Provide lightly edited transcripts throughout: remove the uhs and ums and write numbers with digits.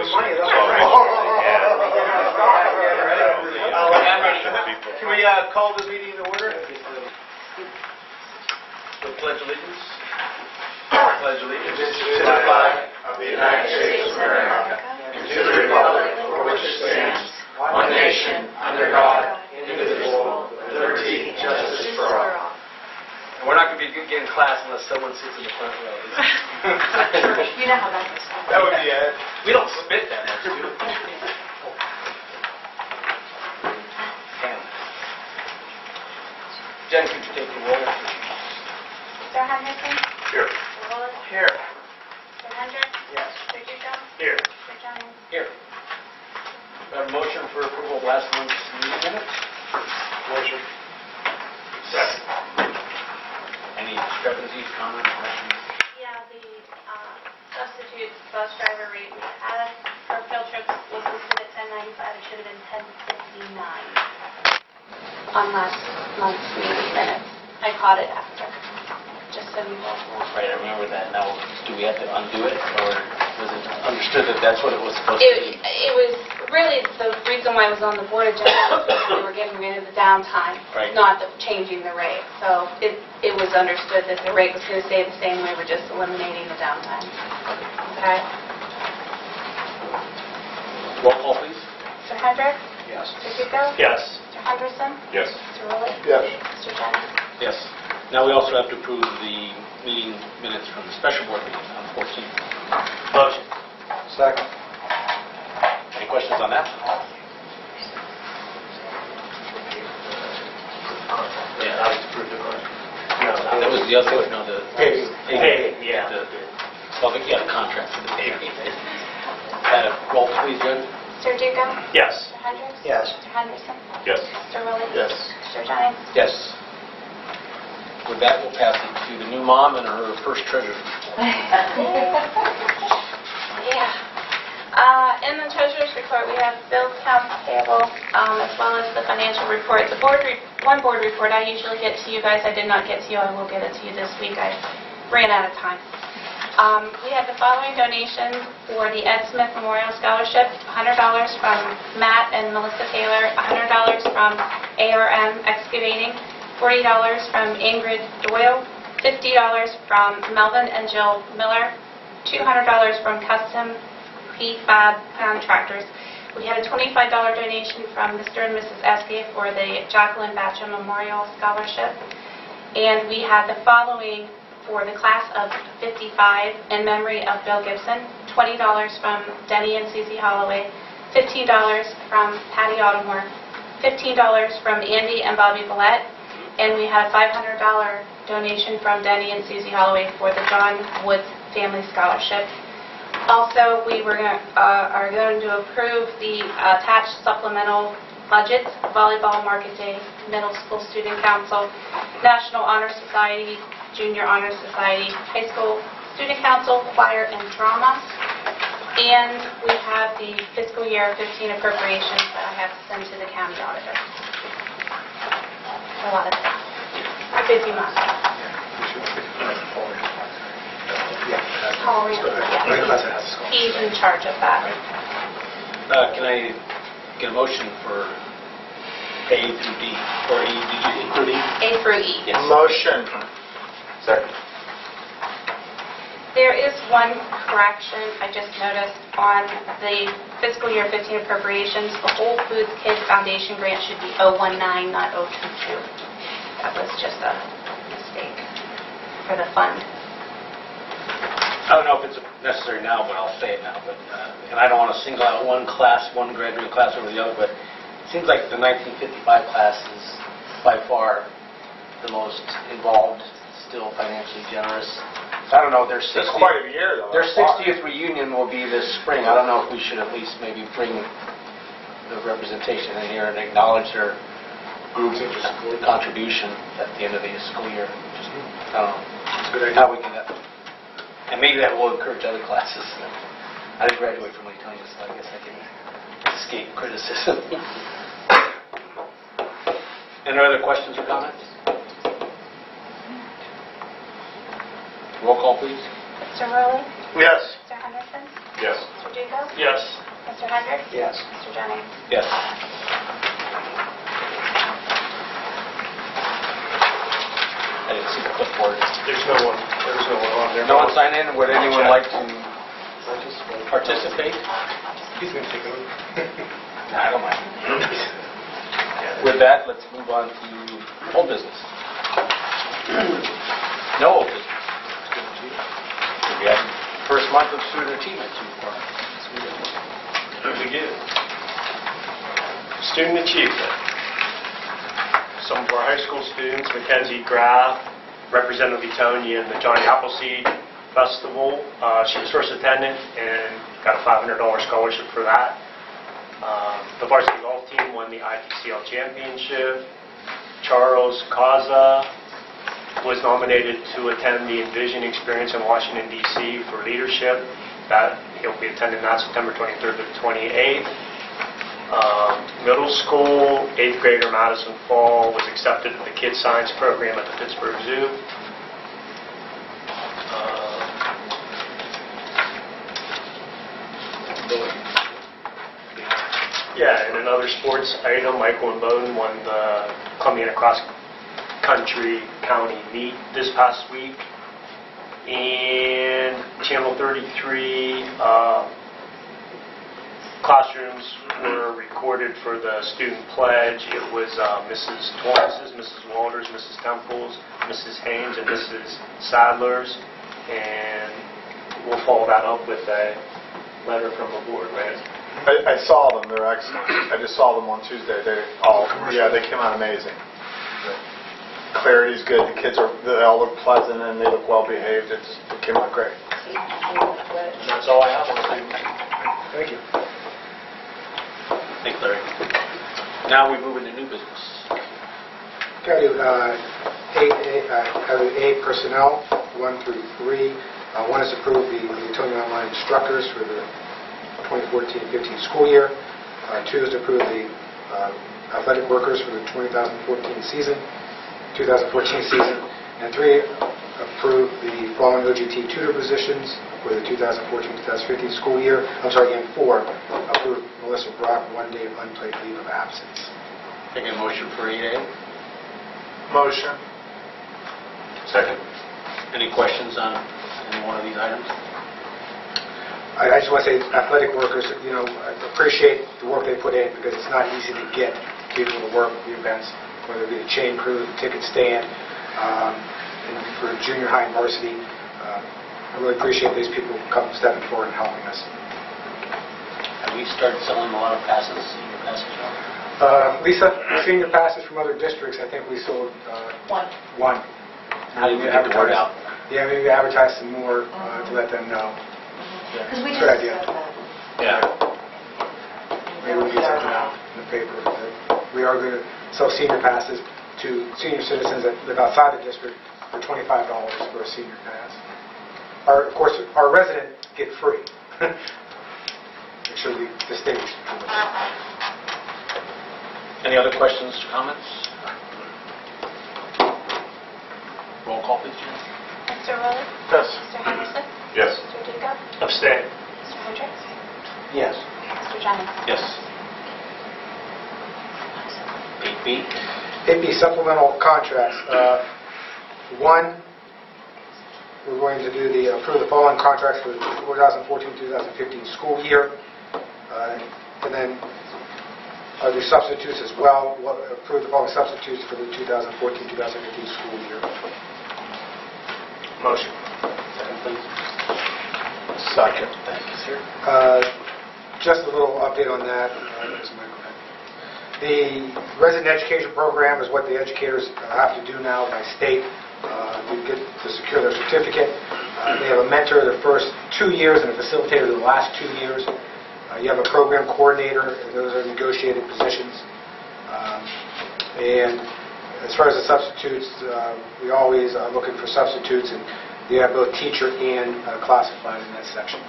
some money, that's all right. Can we call the meeting to order? The Pledge Allegiance. Pledge Allegiance to the flag of the United States of America and to the republic for which it stands, one nation, under God, indivisible, with liberty and justice for all. And we're not going to be getting class unless someone sits in the front row. You know how that goes. That would be it. We don't spit that much, do we? Jen, could you take the roll? Mr. Henderson? Here. Mr. Willis? Here. Mr. Hendricks? Yes. Mr. Duco? Here. Mr. Jennings? Here. We have a motion for approval of last month's meeting minutes. Motion. Second. Any discrepancies, comments, questions? Yeah, the substitute bus driver rate we had for field trips was listed at $10.95. It should have been $10.59 on last month's meeting minutes. I caught it after, just so you both know. Right, I remember that. Now, do we have to undo it, or was it understood that that's what it was supposed to be? It was really the reason why I was on the board agenda was because we were getting rid of the downtime, right, not changing the rate. So it was understood that the rate was going to stay the same way. We're just eliminating the downtime. Okay. Roll call, please. Mr. Hendricks? Yes. Mr. Duco? Yes. Mr. Henderson? Yes. Mr. Willis? Yes. Mr. Jennings? Yes. Now we also have to approve the meeting minutes from the special board meeting on the 14th. Motion. Second. Any questions on that? Yeah, I was approved the card. That was the other, no, the... Paving, yeah. The contract for the paving. Roll, please, Jen. Mr. Duco? Yes. Mr. Hendricks? Yes. Mr. Henderson? Yes. Mr. Willis? Yes. Mr. Jennings? Yes. With that, we'll pass it to the new mom and her first treasurer. Yeah. In the treasurer's report, we have bills, accounts payable, as well as the financial report. The one board report I usually get to you guys. I did not get to you. I will get it to you this week. I ran out of time. We have the following donations for the Ed Smith Memorial Scholarship: $100 from Matt and Melissa Taylor, $100 from ARM Excavating, $40 from Ingrid Doyle, $50 from Melvin and Jill Miller, $200 from Custom Prefab Contractors. We had a $25 donation from Mr. and Mrs. Eske for the Jacqueline Batcha Memorial Scholarship. And we had the following for the class of 55 in memory of Bill Gibson: $20 from Denny and Susie Holloway, $15 from Patty Autumore, $15 from Andy and Bobby Billette, and we had a $500 donation from Denny and Susie Holloway for the John Woods Family Scholarship. Also, we are going to approve the attached supplemental budgets: Volleyball Market Day, Middle School Student Council, National Honor Society, Junior Honor Society, High School Student Council, Choir and Drama. And we have the fiscal year 15 appropriations that I have to send to the county auditor. A lot of things. A busy month. Paul, yeah. He's in charge of that. Can I get a motion for A through D? Or E, did you include E? A through E. Yes. Motion. Second. There is one correction I just noticed on the fiscal year 15 appropriations. The Whole Foods Kids Foundation grant should be 019, not 022. That was just a mistake for the fund. I don't know if it's necessary now, but I'll say it now. But and I don't want to single out one class, one graduating class over the other, but it seems like the 1955 class is by far the most involved, still financially generous. I don't know, It's quite a year, though. Their 60th reunion will be this spring. I don't know if we should at least maybe bring the representation in here and acknowledge their group's contribution at the end of the school year. Just, I don't know. It's a good idea. How we can, and maybe that will encourage other classes. I didn't graduate from Leetonia, so I guess I can escape criticism. Any other questions or comments? Roll call, please. Mr. Rowley? Yes. Mr. Henderson? Yes. Mr. Duco? Yes. Mr. Hendricks? Yes. Mr. Jennings? Yes. I didn't see the clipboard. There's no one on there. No one sign in. Would anyone like to participate? He's going to take over. Nah, I don't mind. With that, let's move on to old business. No old business. We have first month of student achievement so far. We do. Student achievement. Some of our high school students, Mackenzie Graff, represented Leetonia in the Johnny Appleseed Festival. She was first attendant and got a $500 scholarship for that. The varsity golf team won the IPCL championship. Charles Kaza was nominated to attend the Envision Experience in Washington, D.C. for leadership. He'll be attending that September 23rd to 28th. Middle school, 8th grader Madison Fall was accepted to the Kids Science program at the Pittsburgh Zoo. Yeah, and another sports item, Michael and Bowden won the Columbiana Cross Country County meet this past week. And Channel 33 classrooms were recorded for the student pledge. It was Mrs. Torrance's, Mrs. Walters, Mrs. Temple's, Mrs. Haynes, and Mrs. Sadler's. And we'll follow that up with a letter from the board, right? I saw them. They're excellent. I just saw them on Tuesday. They came out amazing. The clarity's good. The kids they all look pleasant and they look well behaved. It came out great. And that's all I have on student. Thank you. Thanks, Larry. Now we move into new business. Okay, A personnel, 1 through 3. One is approve the Leetonia Online instructors for the 2014-15 school year. 2 is to approve the athletic workers for the 2014 season. And 3, approve the following OGT tutor positions for the 2014-2015 school year. And 4, approve Melissa Brock 1 day of unpaid leave of absence. Taking a motion for 8A. Motion. Second. Any questions on any one of these items? I just want to say, athletic workers, I appreciate the work they put in because it's not easy to get people to work the events, whether it be the chain crew, the ticket stand, and for junior high and varsity. I really appreciate these people stepping forward and helping us. Have we started selling a lot of passes, senior passes? Lisa, senior passes from other districts, I think we sold one. How do we get the word out? Yeah, maybe advertise some more to let them know. Because we Good just idea. said that. Yeah. Maybe we get something out in the paper. We are going to sell senior passes to senior citizens that live outside the district for $25 for a senior pass. Of course, our residents get free. Make sure we distinguish. Any other questions or comments? Roll call, please, Jen. Mr. Rowley? Yes. Mr. Henderson? Yes. Mr. Duco? Abstain. Mr. Hendricks? Yes. Mr. Jennings? Yes. 8B. 8B, supplemental contracts. 1, we're going to do approve the following contracts for the 2014-2015 school year. And then do substitutes as well. Approve the following substitutes for the 2014-2015 school year. Motion. Second, please. Second. Thank you, sir. Just a little update on that. The resident education program is what the educators have to do now by state to secure their certificate. They have a mentor the first 2 years and a facilitator the last 2 years. You have a program coordinator, and those are negotiated positions. And as far as the substitutes, we always are looking for substitutes, and you have both teacher and classified in that section.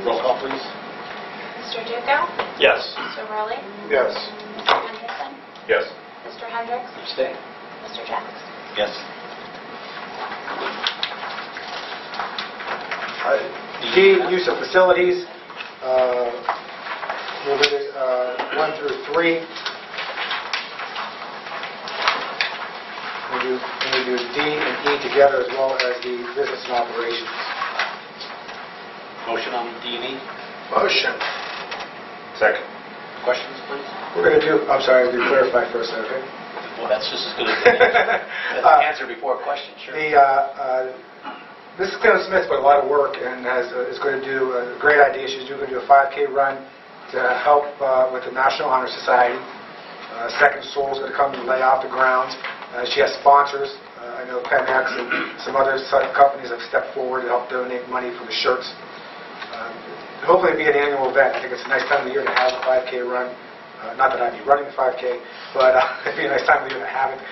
Roll call, please. Mr. Duco? Yes. Mr. Rowley? Yes. Mr. Henderson? Yes. Mr. Hendricks? Abstain. Mr. Jennings? Yes. D, use of facilities. We'll do 1 through 3. We do D and E together, as well as the business and operations. Motion on D and E. Motion. Second. Questions, please? We're going to do, I'm sorry, to clarify first, okay? Well, that's just as good as an answer before a question, sure. This is Clint Smith put a lot of work and is going to do a great idea. She's going to do a 5K run to help with the National Honor Society. Second Soul is going to come and lay out the grounds. She has sponsors. I know Pemex and some other companies have stepped forward to help donate money for the shirts. Hopefully it'll be an annual event. I think it's a nice time of the year to have a 5K run. Not that I'd be running the 5K, but it'd be a nice time of the year to have it.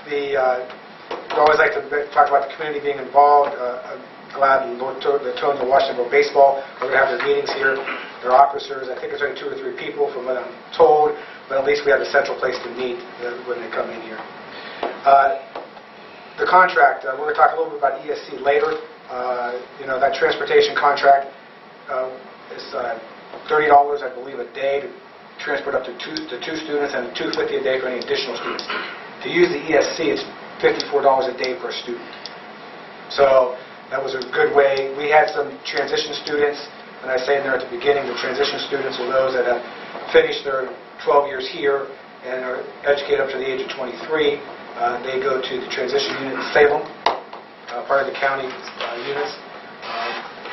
We always like to talk about the community being involved. I'm glad Leetonia Washington Baseball are going to have their meetings here. Their officers, I think it's only 2 or 3 people from what I'm told, but at least we have a central place to meet when they come in here. The contract, we're going to talk a little bit about ESC later. That transportation contract is $30, I believe, a day to transport up to two students, and $250 a day for any additional students. To use the ESC, it's $54 a day per student. So that was a good way. We had some transition students, and I say in there at the beginning, the transition students are those that have finished their 12 years here and are educated up to the age of 23. They go to the transition unit in Salem, part of the county units.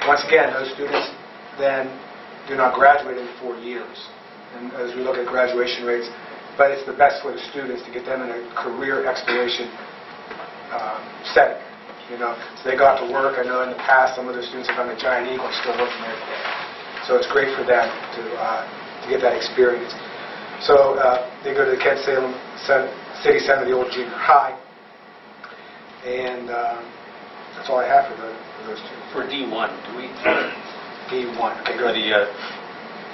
Once again, those students then do not graduate in 4 years, and as we look at graduation rates, but it's the best for the students to get them in a career exploration setting. So they got to work. I know in the past some of the students have done the Giant Eagle and still working there today. So it's great for them to get that experience. So they go to the Kent Salem City Center, the old junior high, and that's all I have for those two. For D1, do we? D1. Okay, good.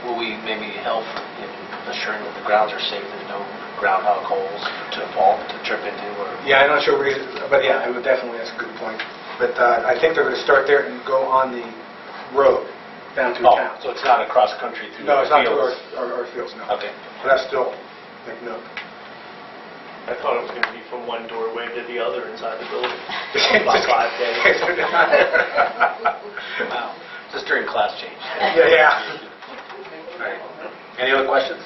Will we maybe help in assuring that the grounds are safe? There's no groundhog holes to fall to trip into? Or? Yeah, I'm not sure, but yeah, I would definitely. That's a good point. But I think they're going to start there and go on the road down through town. So it's not across country through No, the it's not fields? through our fields, no. Okay. But that's still, make note. I thought it was going to be from one doorway to the other inside the building. About 5 days. Wow. Just during class change. Yeah. All right. Any other questions?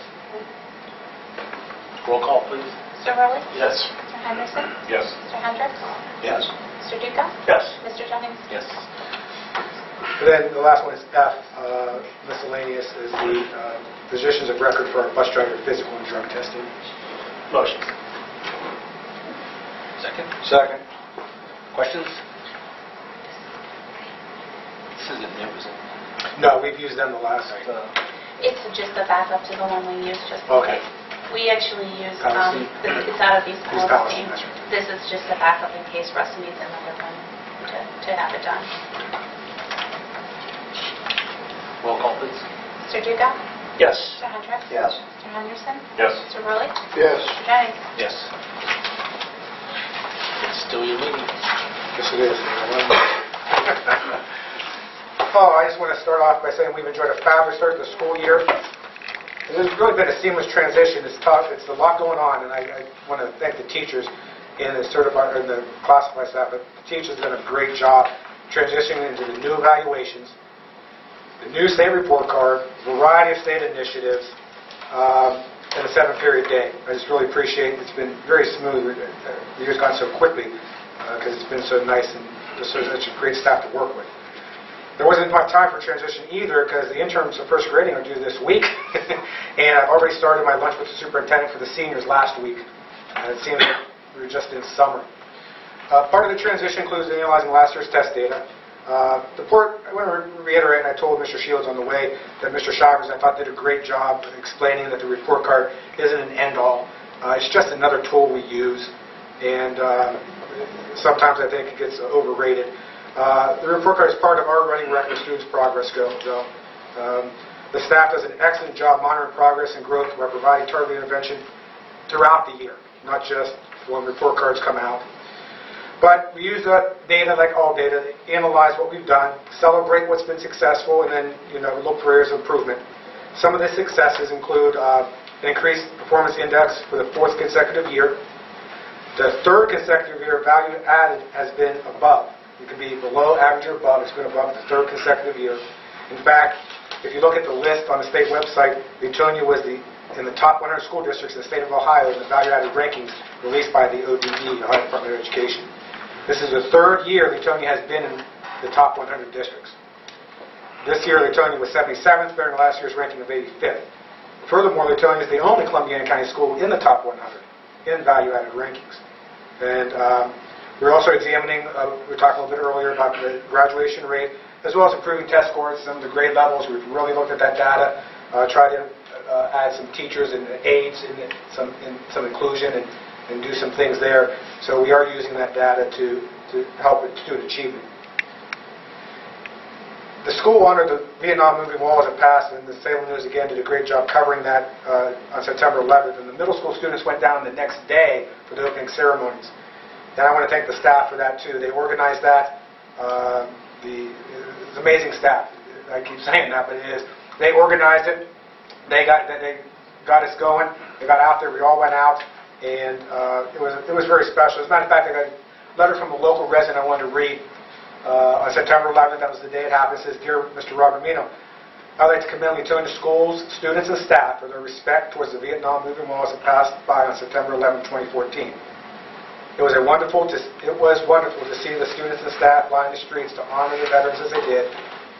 Roll call, please. Mr. Rowley? Yes. Mr. Henderson? Yes. Mr. Hendricks? Yes. Mr. Duca? Yes. Mr. Jennings? Yes. And then the last one is F, miscellaneous, is the physicians of record for our bus driver physical and drug testing. Motion. Second. Questions? This isn't new, is it? No, we've used them the last. It's just a backup to the one we used just Okay. We actually use, Policy. it's out of these These policy. policies, that's right. This is just a backup in case Russ needs another one to have it done. Roll call, please. Mr. Duca? Yes. Mr. Hendricks? Yes. Mr. Henderson? Yes. Mr. Rowley? Yes. Mr. Jennings? Yes. It's still your meeting. Yes, it is. I just want to start off by saying we've enjoyed a fabulous start to the school year. There's really been a seamless transition. It's tough. It's a lot going on, and I want to thank the teachers and the certified and the classified staff. But the teachers have done a great job transitioning into the new evaluations, the new state report card, variety of state initiatives, and the 7-period day. I just really appreciate it. It's been very smooth. The year's gone so quickly because it's been so nice and just such a great staff to work with. There wasn't much time for transition either because the interims of first grading are due this week. And I've already started my lunch with the superintendent for the seniors last week. It seems like we were just in summer. Part of the transition includes analyzing last year's test data. I want to reiterate, and I told Mr. Shields on the way, that Mr. Shivers, I thought, did a great job explaining that the report card isn't an end-all. It's just another tool we use, and sometimes I think it gets overrated. The report card is part of our running record students' progress go. The staff does an excellent job monitoring progress and growth by providing targeted intervention throughout the year, not just when report cards come out. But we use that data, like all data, to analyze what we've done, celebrate what's been successful, and then look for areas of improvement. Some of the successes include an increased performance index for the 4th consecutive year. The 3rd consecutive year, value added has been above. It could be below average or above. It's been above the 3rd consecutive year. In fact, if you look at the list on the state website, Leetonia was in the top 100 school districts in the state of Ohio in the value-added rankings released by the ODE, the Ohio Department of Education. This is the 3rd year Leetonia has been in the top 100 districts. This year, Leetonia was 77th, better than last year's ranking of 85th. Furthermore, Leetonia is the only Columbiana County school in the top 100 in value-added rankings. And we're also examining, we were talking a little bit earlier about the graduation rate, as well as improving test scores, some of the grade levels. We've really looked at that data, tried to add some teachers and aides in some inclusion and do some things there. So we are using that data to help student achievement. The school honored the Vietnam moving wall as it passed, and the Salem News again did a great job covering that on September 11th. And the middle school students went down the next day for the opening ceremonies. And I want to thank the staff for that too. They organized that. It's amazing staff. I keep saying that, but it is. They organized it. They got us going. They got out there. We all went out, and it was very special. As a matter of fact, I got a letter from a local resident I wanted to read. On September 11th, that was the day it happened. It says, "Dear Mr. Robert Mino, I'd like to commend Leetonia schools, students, and staff for their respect towards the Vietnam moving walls that passed by on September 11, 2014. It was wonderful to see the students and staff line the streets to honor the veterans as they did.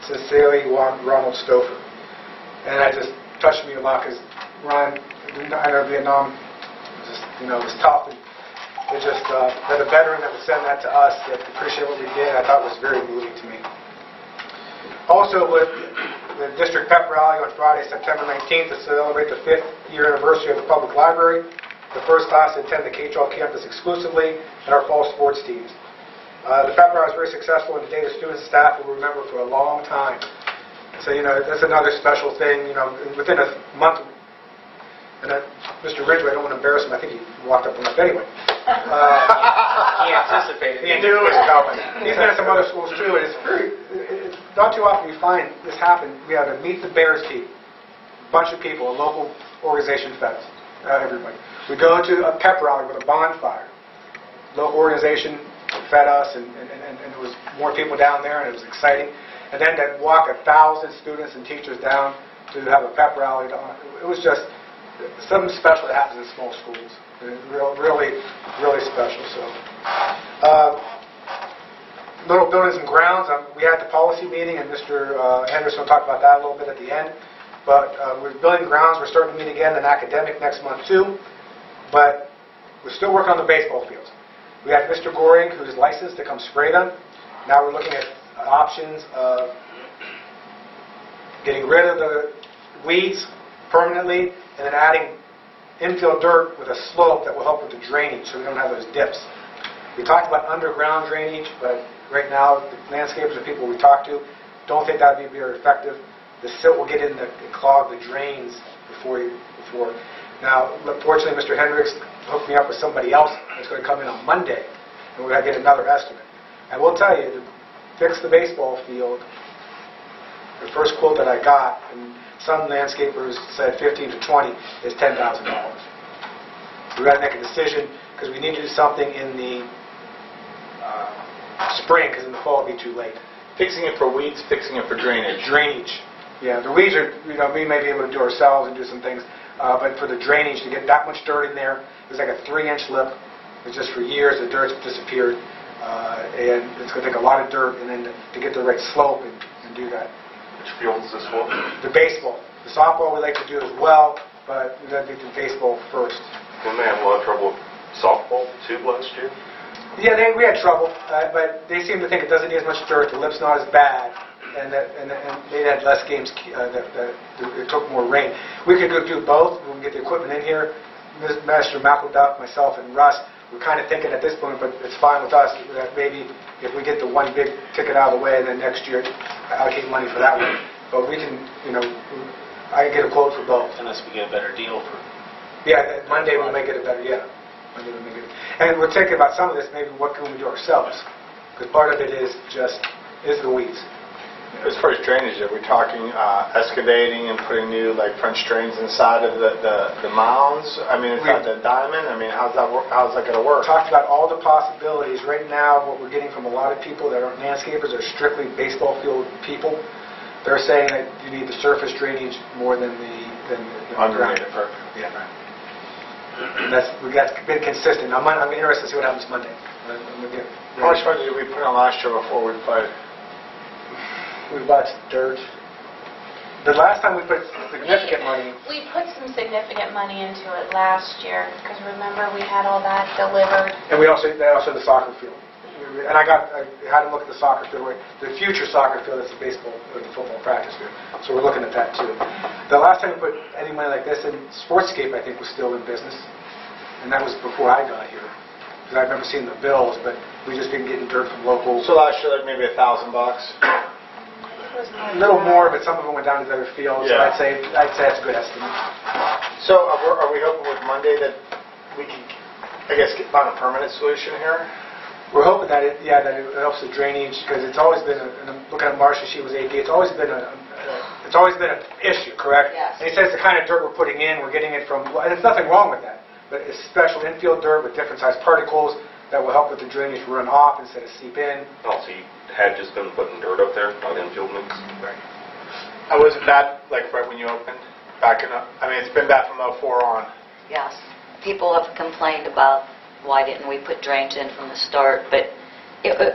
Sincerely, Ronald Stouffer." And that just touched me a lot because Ron, I know Vietnam was tough. And it just that a veteran that would send that to us that appreciate what we did, I thought was very moving to me. Also, with the district pep rally on Friday, September 19th, to celebrate the 5th year anniversary of the public library, the first class to attend the K-12 campus exclusively, and our fall sports teams. The pep rally was very successful, and today the students and staff will remember for a long time. So, that's another special thing. Within a month, and Mr. Ridgway, I don't want to embarrass him, I think he walked up and left anyway. He anticipated. He knew it was coming. He's been at some other schools too, and it's not too often you find this happen. We have a Meet the Bears team, a bunch of people, a local organization fed us, everybody. We go to a pep rally with a bonfire. Local organization fed us, and there was more people down there, and it was exciting. And then to walk 1,000 students and teachers down to have a pep rally, it was just something special that happens in small schools. Really, really special. So, little buildings and grounds. We had the policy meeting, and Mr. Henderson will talk about that a little bit at the end. But we're building grounds. We're starting to meet again in academic next month too. But we're still working on the baseball fields. We had Mr. Goring, who's licensed to come spray them. Now we're looking at options of getting rid of the weeds permanently and then adding infill dirt with a slope that will help with the drainage so we don't have those dips. We talked about underground drainage, but right now the landscapers and people we talked to don't think that would be very effective. The silt will get in and clog the drains before. Now, fortunately, Mr. Hendricks hooked me up with somebody else that's going to come in on Monday, and we're going to get another estimate. I will tell you, to fix the baseball field, the first quote that I got, and some landscapers said 15 to 20, is $10,000. We've got to make a decision because we need to do something in the spring, because in the fall it'll be too late. Fixing it for weeds, fixing it for drainage. Drainage. Yeah, the weeds are, we may be able to do ourselves and do some things, but for the drainage, to get that much dirt in there, there's like a 3-inch lip. It's just for years the dirt's disappeared, and it's going to take a lot of dirt, and then to get the right slope and do that. Which field is this for? The baseball. The softball we like to do as well, but we've got to do the baseball first. We may have a lot of trouble with softball too last year. Yeah, we had trouble, but they seem to think it doesn't need as much dirt, the lip's not as bad, and they had less games, it took more rain. We could go do both. We can get the equipment in here. Master McElduff, myself, and Russ, we're kind of thinking at this point, but it's fine with us, that maybe if we get the one big ticket out of the way, and then next year allocate money for that one. But we can, I can get a quote for both. Unless we get a better deal for... Yeah, Monday we'll make it a better, yeah. And we're thinking about some of this, maybe what can we do ourselves? Because part of it is the weeds. As far as drainage, are we talking excavating and putting new like French drains inside of the mounds? I mean, inside the diamond? I mean, how's that going to work? Talked about all the possibilities. Right now, what we're getting from a lot of people that are landscapers are strictly baseball field people. They're saying that you need the surface drainage more than the Underneath. Yeah. And that's been consistent. I'm interested to see what happens Monday. How much money did we put on last year before we played? We bought dirt. The last time we put significant money, We put some significant money into it last year, because remember, we had all that delivered. and we also the soccer field. And I had to look at the soccer field, the future soccer field is the baseball or the football practice field. So we're looking at that too. The last time we put any money like this in, Sportscape I think was still in business, and that was before I got here. Because I've never seen the bills, but we just been getting dirt from locals. So last year, like maybe $1,000. A little more, but some of them went down to the other fields. Yeah. So I'd say that's a good estimate. So are we hoping with Monday that we can, I guess, find a permanent solution here? We're hoping that it helps the drainage, because it's always been, and I'm looking at Marcia, she was AD, it's always been an issue, correct? Yes. And he says the kind of dirt we're putting in, we're getting it from, and there's nothing wrong with that, but it's special infield dirt with different sized particles that will help with the drainage run off instead of seep in. Oh, so you had just been putting dirt up there, not infield mix? Right. I wasn't bad, like right when you opened, backing up. I mean, it's been bad from 04 on. Yes. People have complained about why didn't we put drains in from the start, but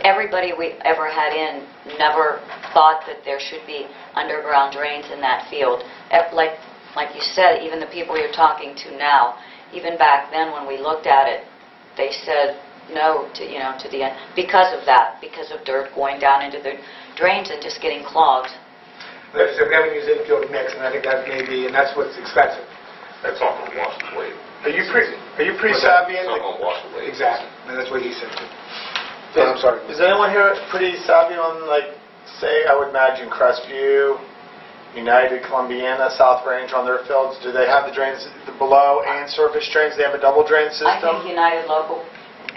everybody we ever had in never thought that there should be underground drains in that field. Like you said, even the people you're talking to now, even back then when we looked at it, they said no to the end because of that, because of dirt going down into the drains and just getting clogged. But so we haven't used infield mix, and I think that may be, and that's what's expensive. That's not going to wash away. Are you pretty savvy in It's not the... going to wash away. Exactly, and that's what he said too. I'm sorry. Is anyone here pretty savvy on, like, say, I would imagine Crestview, United, Columbiana, South Range on their fields? Do they have the drains below and surface drains? Do they have a double drain I system? think United Local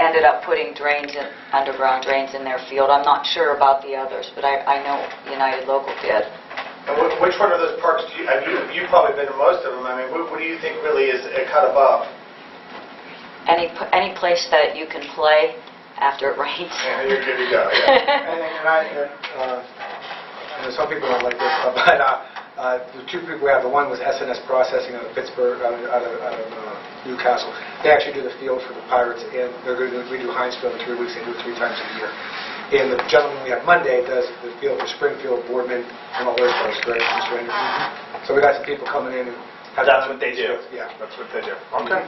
ended up putting underground drains in their field. I'm not sure about the others, but I know United Local did. And which one of those parks do you... You've probably been to most of them. I mean, what do you think really is kind of up? Any place that you can play after it rains. Yeah, you're good to go. Yeah. and some people don't like this, but the two people we have, the one was SNS Processing out of Pittsburgh, out of Newcastle. They actually do the field for the Pirates, and they're going to redo Heinz Field in 3 weeks. They do it 3 times a year. And the gentleman we have Monday does the field for Springfield, Boardman, and all those folks, right? Mr. Anderson. So we got some people coming in and That's what they do. Yeah. That's what they do. Okay.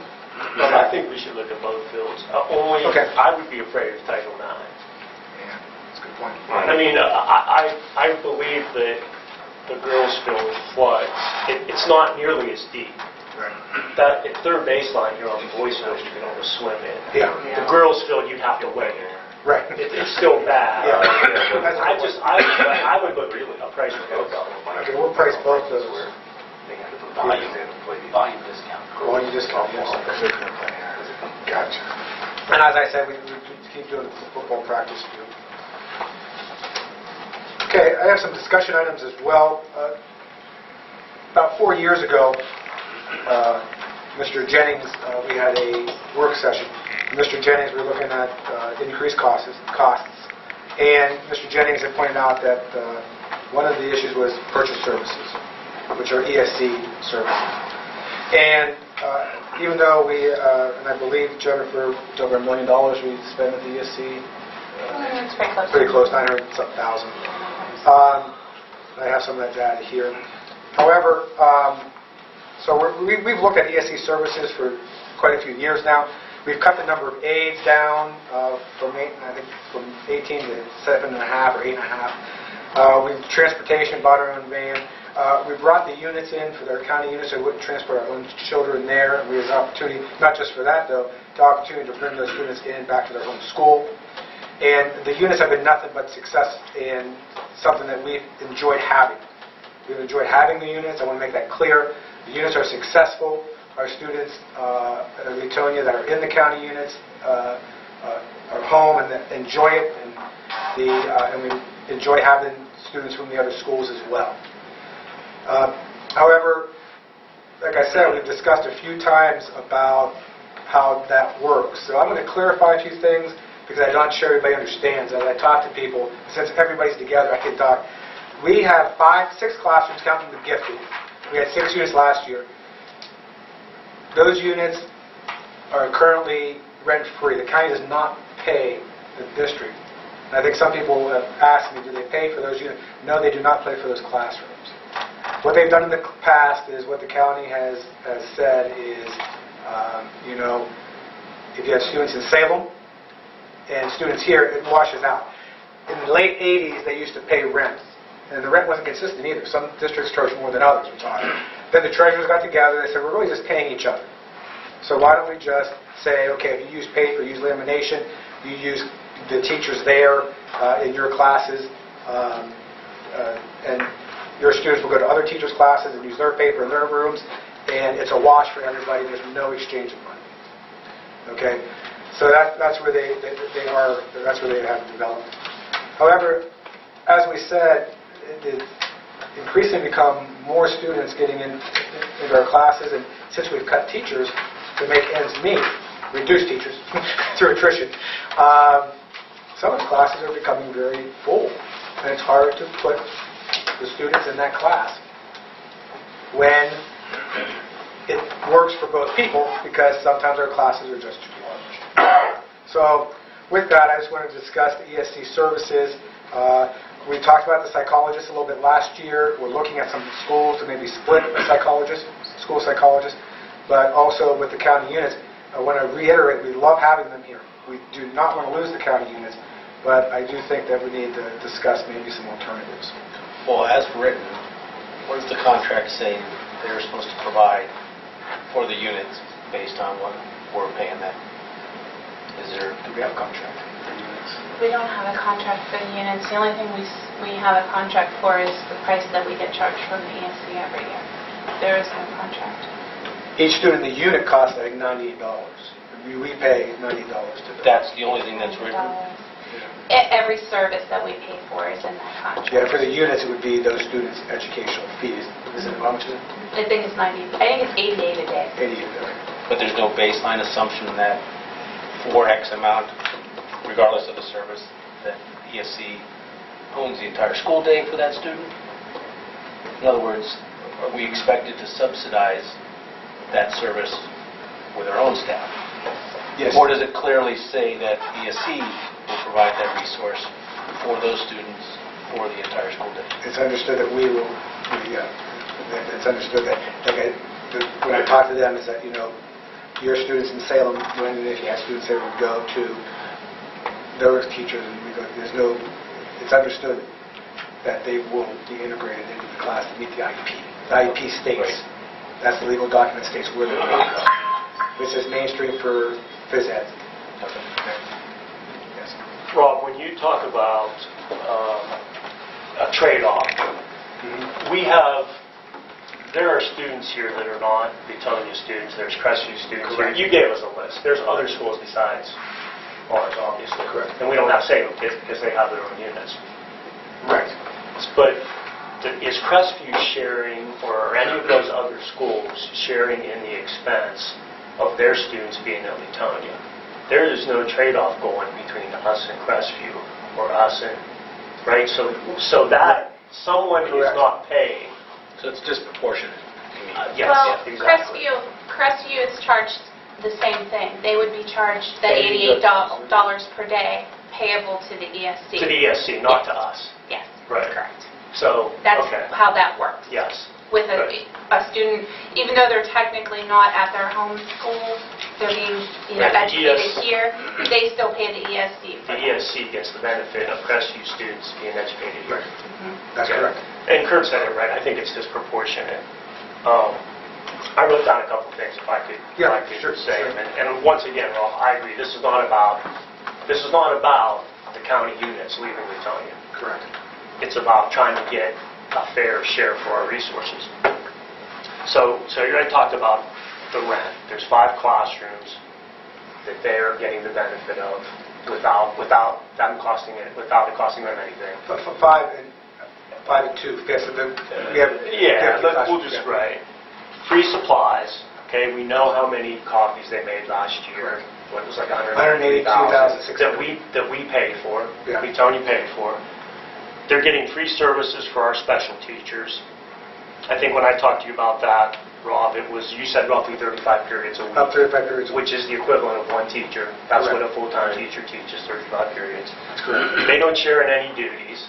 But I think we should look at both fields. Only Okay. I would be afraid of Title IX. Yeah, that's a good point. I mean, I believe that the girls' field floods. It's not nearly as deep. Right. That at third baseline here on the boys' field, you can almost swim in. Yeah. The girls' field, you'd have to wade in. Right. It's still bad. Yeah. I would look at a price of both of them. Okay, we'll price both those. Volume discount. Well, you just can't, yes. Gotcha. And as I said, we keep doing the football practice field. Okay, I have some discussion items as well. About 4 years ago, Mr. Jennings, we had a work session. Mr. Jennings, we were looking at increased costs, and Mr. Jennings had pointed out that one of the issues was purchase services, which are ESC services. And even though we, and I believe, Jennifer, it's over $1 million we spend at the ESC. It's pretty close. Pretty close, 900,000. I have some of that data here. However, so we've looked at ESC services for quite a few years now. We've cut the number of aides down from 18 to 7.5 or 8.5. We've transportation, bought our own van. We brought the units in for their county units, so we wouldn't transport our own children there. We had an opportunity, not just for that though, the opportunity to bring those units in back to their home school. And the units have been nothing but success and something that we've enjoyed having. We've enjoyed having the units. I want to make that clear. The units are successful. our students at Leetonia that are in the county units are home and that enjoy it, and we enjoy having students from the other schools as well. However, like I said, we've discussed a few times about how that works. So I'm going to clarify a few things because I'm not sure everybody understands. As I talk to people, since everybody's together, I can talk. We have 6 classrooms counting the gifted. We had 6 units last year. Those units are currently rent-free. The county does not pay the district. And I think some people have asked me, do they pay for those units? No, they do not pay for those classrooms. What they've done in the past is what the county has said is, if you have students in Salem and students here, it washes out. In the late 80s, they used to pay rent. And the rent wasn't consistent either. Some districts charged more than others, we're talking. Then the treasurers got together and they said, we're really just paying each other. So why don't we just say, okay, if you use paper, use lamination, you use the teachers there in your classes, and your students will go to other teachers' classes and use their paper in their rooms, and it's a wash for everybody. There's no exchange of money. Okay? So that's where they are. That's where they have developed. However, as we said, it increasingly become more students getting into our classes, and since we've cut teachers to make ends meet, reduce teachers through attrition, some of the classes are becoming very full, and it's hard to put the students in that class when it works for both people, because sometimes our classes are just too large. So with that, I just wanted to discuss the ESC services. We talked about the psychologists a little bit last year. We're looking at some schools to maybe split a psychologist, school psychologist, but also with the county units. I want to reiterate, we love having them here. We do not want to lose the county units, but I do think that we need to discuss maybe some alternatives. Well, as written, what does the contract say they're supposed to provide for the units based on what we're paying them? Do we have a contract for units? We don't have a contract for the units. The only thing we have a contract for is the price that we get charged from the ESC every year. There is no contract. Each student in the unit costs, I think, $98. We pay $98 to them. That's the only thing that's written? Every service that we pay for is in that contract. Yeah, for the units, it would be those students' educational fees. Is it, how much is it? I think it's 90. I think it's 88 a day. 88, okay. But there's no baseline assumption that for X amount, regardless of the service, that ESC owns the entire school day for that student? In other words, are we expected to subsidize that service with our own staff? Yes. Or does it clearly say that ESC will provide that resource for those students for the entire school day? It's understood that we will, it's understood that, when I talk to them, is that, your students in Salem, when if you have students there, would go to those teachers, and we go, it's understood that they will be integrated into the class to meet the IEP. The IEP states, that's the legal document, states where they're going to go. This is mainstream for phys ed. Okay. Yes. Rob, when you talk about a trade-off, there are students here that are not Leetonia students. There's Crestview students here. You gave us a list. There's other schools besides ours, obviously. Correct. And we don't have Salem kids because they have their own units. Right. But is Crestview sharing, or are any of those other schools sharing in the expense of their students being at Leetonia? There is no trade-off going between us and Crestview, or us and, right? So that someone who is not paying. So it's disproportionate. Yes, Well, exactly. Crestview is charged the same thing. They would be charged the $88 per day payable to the ESC. To the ESC, not to us. Yes, Right. correct. So, That's okay. how that works. Yes. With Good. a student, even though they're technically not at their home school, they're being Right, the educated ES here, they still pay the ESC for The that. ESC gets the benefit of Crestview students being educated here. Right. Mhm. That's Okay. correct. And Kurt said it right. I think it's disproportionate. I wrote down a couple things if I could, Sure. say them. And once again, Rob, I agree. This is not about the county units leaving Leetonia. Correct. It's about trying to get a fair share for our resources. So you already talked about the rent. There's 5 classrooms that they are getting the benefit of without it costing them anything. 5 and 2. Yes, so we have. We'll just write. Free supplies. Okay, we know how many copies they made last year. What it was like 182,600 that we paid for. Yeah. Leetonia paid for. They're getting free services for our special teachers. I think when I talked to you about that, Rob, you said roughly 35 periods a week. Up 35 periods. Which is the equivalent of 1 teacher. That's Correct. what a full-time teacher teaches, 35 periods. That's correct. They don't share in any duties.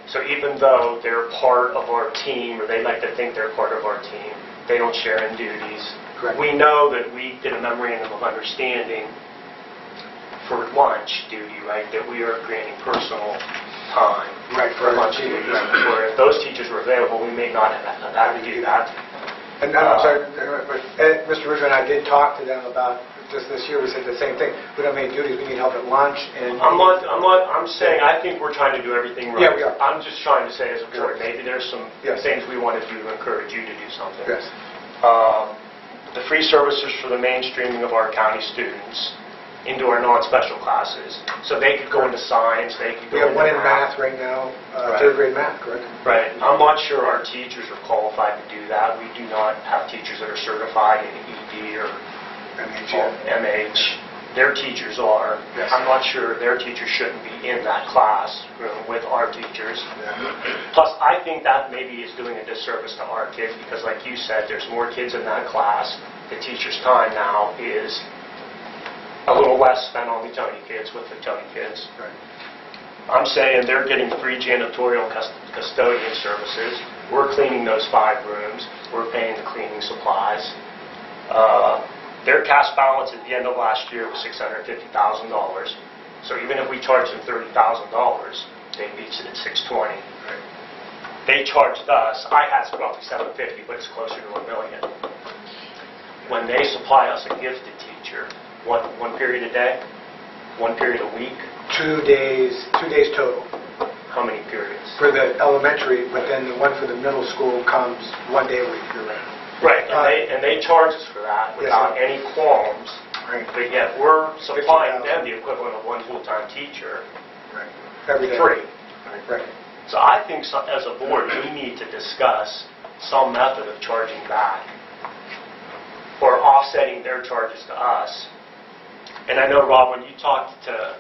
So even though they're part of our team, or they like to think they're part of our team, they don't share in duties. Correct. We know that we did a memorandum of understanding for lunch duty, right? That we are creating personal time Right, for lunch duty. Where if those teachers were available, we may not have had to do that. And I'm sorry, but Mr. Ridgway and I did talk to them about just this year. We said the same thing. We don't have any duties. We need help at lunch. And I'm saying I think we're trying to do everything right. Yeah, we are. I'm just trying to say as a board, maybe there's some Yes. things we want to do to encourage you to do something. Yes. The free services for the mainstreaming of our county students into our non-special classes. So they could go into science, they could We go have into one in math right now, Right. 3rd grade math, correct? Right. I'm not sure our teachers are qualified to do that. We do not have teachers that are certified in ED or MH. Their teachers are. Yes. I'm not sure their teachers shouldn't be in that classroom with our teachers. Plus, I think that maybe is doing a disservice to our kids because, like you said, there's more kids in that class. The teacher's time now is a little less spent on Leetonia kids with Leetonia kids. Right. I'm saying they're getting free janitorial and custodian services. We're cleaning those 5 rooms. We're paying the cleaning supplies. Their cash balance at the end of last year was $650,000. So even if we charge them $30,000, they beat it at $620,000. Right. They charged us, I had roughly $750,000, but it's closer to $1 million. When they supply us a gifted teacher, one period a day, 1 period a week, 2 days total how many periods? for the elementary, but then the one for the middle school comes 1 day a week. You're right. Right, and they charge us for that Yes, without sir. any qualms, Right. but yet we're supplying 50,000. them the equivalent of 1 full-time teacher Right. Every day. free. Right. So I think as a board, we need to discuss some method of charging back or offsetting their charges to us. And I know, Rob, when you talked to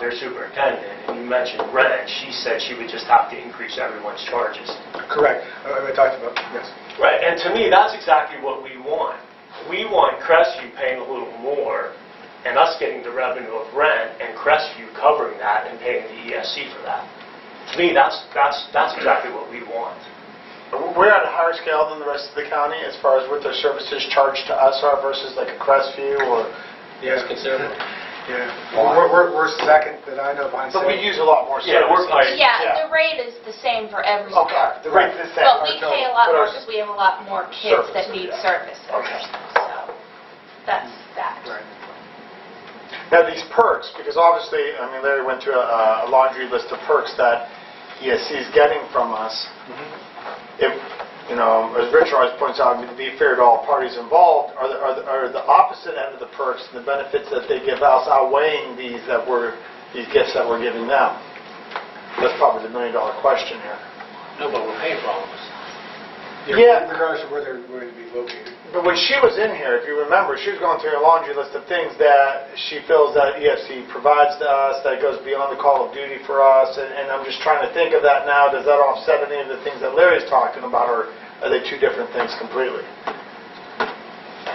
their superintendent and you mentioned rent, she said she would just have to increase everyone's charges. Correct. I talked about, yes. Right, and to me, that's exactly what we want. We want Crestview paying a little more and us getting the revenue of rent and Crestview covering that and paying the ESC for that. To me, that's exactly what we want. We're at a higher scale than the rest of the county as far as what their services charged to us are versus like a Crestview or... Yeah. It's considerable. Yeah. We're second that I know behind. But we use a lot more services. Yeah, we're probably... Yeah, the rate is the same for every Okay, school. the rate's the same. But we pay a lot But more our- because we have a lot more kids that Services, need yeah. services. Okay. So that's that. Right. Now, these perks, because obviously, I mean, Larry went through a laundry list of perks that ESC is getting from us. If, you know, as Rich always points out, to be fair to all parties involved, are the opposite end of the perks and the benefits that they give us outweighing these gifts that we're giving them? That's probably the million-dollar question here. No, but we're paying for all of us. Yeah. Regardless of where they're going to be located. But when she was in here, if you remember, she was going through a laundry list of things that she feels that EFC provides to us, that goes beyond the call of duty for us, and I'm just trying to think of that now. Does that offset any of the things that Larry's talking about, or are they 2 different things completely?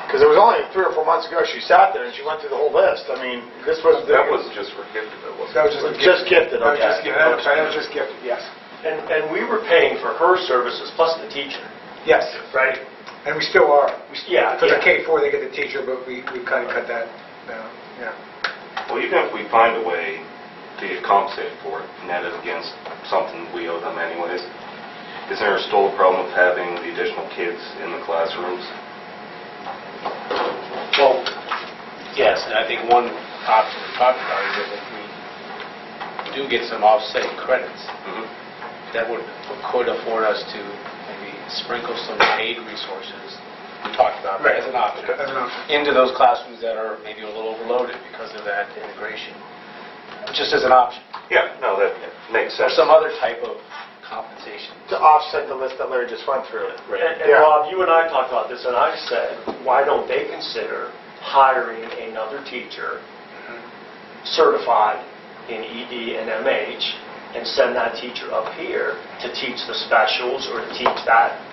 Because it was only 3 or 4 months ago she sat there and she went through the whole list. I mean, this was... That was just for gifted, though, wasn't That it? was Just gifted, That was okay. just gifted. That was just gifted, yes. And we were paying for her services plus the teacher, Yes. right? And we still are. Yeah, For the yeah. K-4, they get the teacher, but we kind of cut that down. Yeah. Well, even if we find a way to get compensated for it, and that is against something we owe them anyways, isn't there still a problem with having the additional kids in the classrooms? Well, yes, and I think one option we talked about is that if we do get some offsetting credits, that could afford us to maybe sprinkle some aid resources we talked about, Right. as an option, As an option. into those classrooms that are maybe a little overloaded because of that integration, just as an option, Yeah, no, that makes or sense. some other type of compensation. To offset the list that Larry just went through. And Yeah. Rob, you and I talked about this, and I said, why don't they consider hiring another teacher certified in ED and MH and send that teacher up here to teach the specials or to teach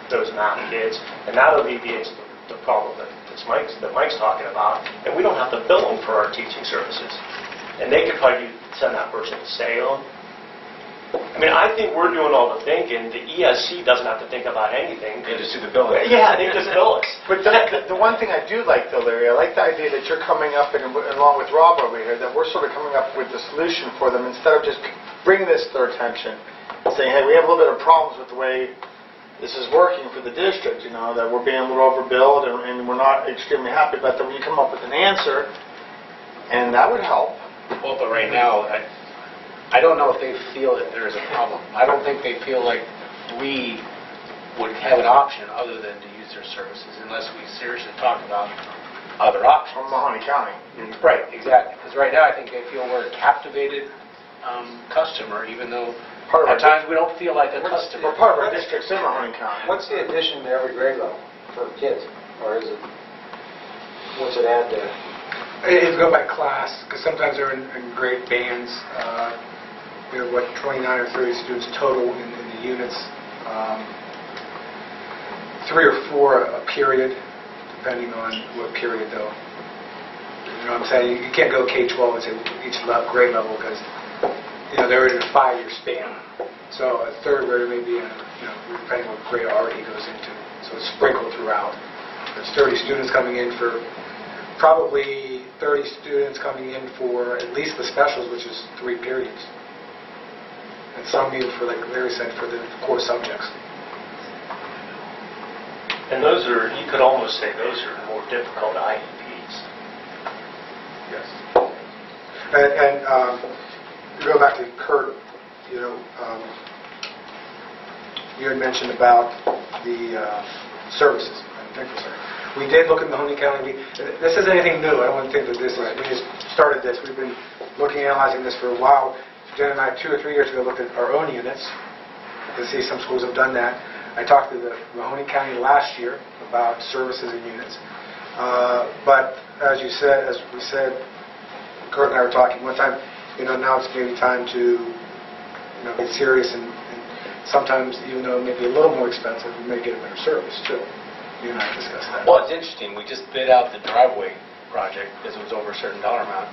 those math kids, and that alleviates the problem that Mike's talking about, and we don't have to bill them for our teaching services. And they could probably send that person to Salem. I mean, I think we're doing all the thinking. The ESC doesn't have to think about anything. They just do the billing. Yeah, they just bill us. But the one thing I do like, though, Larry, I like the idea that you're coming up, and along with Rob over here, that we're sort of coming up with the solution for them instead of just bringing this to their attention and saying, hey, we have a little bit of problems with the way this is working for the district, that we're being a little overbilled and we're not extremely happy, but then you come up with an answer, and that would help. Well, but right now, I don't know if they feel that there is a problem. I don't think they feel like we would have an option other than to use their services unless we seriously talk about other options. From Mahoney County. Right, exactly. Because right now I think they feel we're a captivated customer, even though at times we don't feel like a customer. We're part of our district's in Mahoney County. What's the addition to every grade level for kids? Or is it, what's it add there? It's go by class, because sometimes they're in grade bands. We have, 29 or 30 students total in the units. 3 or 4 a period, depending on what period, though. You know what I'm saying? You can't go K-12 and say each grade level, because they're in a 5-year span. So a third grader may be in, depending on what grade already goes into. So it's sprinkled throughout. There's 30 students coming in for, probably 30 students coming in for at least the specials, which is 3 periods. And some even for, like Larry said, for the core subjects. And those are, you could almost say those are more difficult IEPs. Yes. And go back to Kurt, you had mentioned about the services. We did look at Mahoney County. This isn't anything new. I don't want to think that this is, we just started this. We've been analyzing this for a while. Jen and I, 2 or 3 years ago, looked at our own units to see some schools have done that. I talked to the Mahoney County last year about services and units. But as we said, Kurt and I were talking one time, now it's maybe time to, get serious and sometimes, even though it may be a little more expensive, we may get a better service too. You and I discussed that. Well, it's interesting. We just bid out the driveway project because it was over a certain dollar amount.